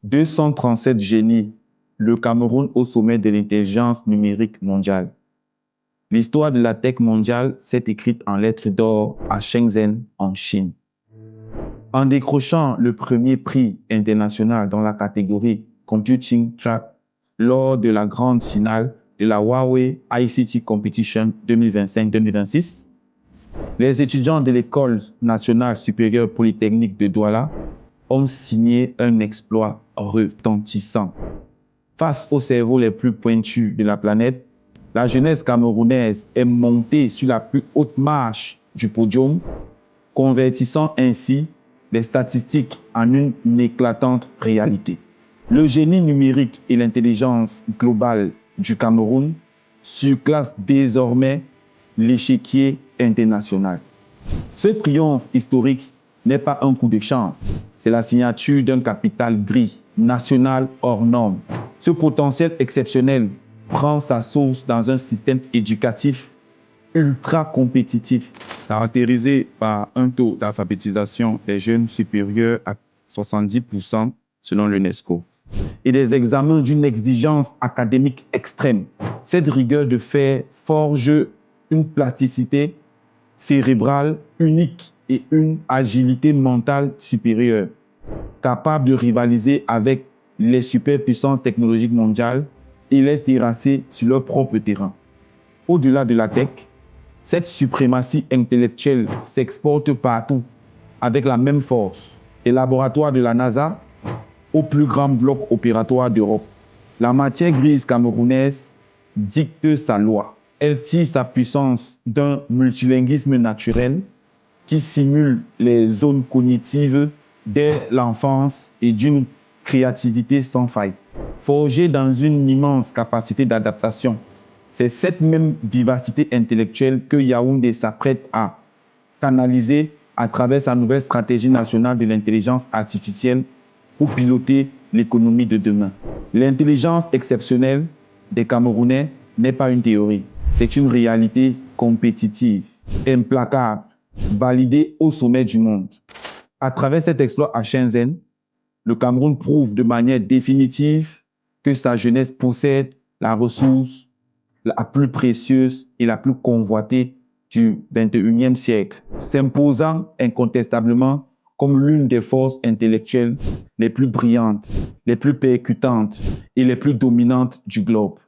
237 génies, le Cameroun au sommet de l'intelligence numérique mondiale. L'histoire de la tech mondiale s'est écrite en lettres d'or à Shenzhen, en Chine. En décrochant le premier prix international dans la catégorie Computing Track lors de la grande finale de la Huawei ICT Competition 2025-2026, les étudiants de l'École nationale supérieure polytechnique de Douala ont signé un exploit retentissant. Face aux cerveaux les plus pointus de la planète, la jeunesse camerounaise est montée sur la plus haute marche du podium, convertissant ainsi les statistiques en une éclatante réalité. Le génie numérique et l'intelligence globale du Cameroun surclassent désormais l'échiquier international. Ce triomphe historique n'est pas un coup de chance, c'est la signature d'un capital gris, national hors norme. Ce potentiel exceptionnel prend sa source dans un système éducatif ultra compétitif, caractérisé par un taux d'alphabétisation des jeunes supérieur à 70% selon l'UNESCO, et des examens d'une exigence académique extrême. Cette rigueur de fait forge une plasticité cérébrale unique et une agilité mentale supérieure, capable de rivaliser avec les superpuissances technologiques mondiales et les terrasser sur leur propre terrain. Au-delà de la tech, cette suprématie intellectuelle s'exporte partout avec la même force. Des laboratoires de la NASA au plus grand bloc opératoire d'Europe. La matière grise camerounaise dicte sa loi. Elle tire sa puissance d'un multilinguisme naturel qui simule les zones cognitives dès l'enfance et d'une créativité sans faille. Forgée dans une immense capacité d'adaptation, c'est cette même vivacité intellectuelle que Yaoundé s'apprête à canaliser à travers sa nouvelle stratégie nationale de l'intelligence artificielle pour piloter l'économie de demain. L'intelligence exceptionnelle des Camerounais n'est pas une théorie, c'est une réalité compétitive, implacable, validée au sommet du monde. À travers cet exploit à Shenzhen, le Cameroun prouve de manière définitive que sa jeunesse possède la ressource la plus précieuse et la plus convoitée du 21e siècle, s'imposant incontestablement comme l'une des forces intellectuelles les plus brillantes, les plus percutantes et les plus dominantes du globe.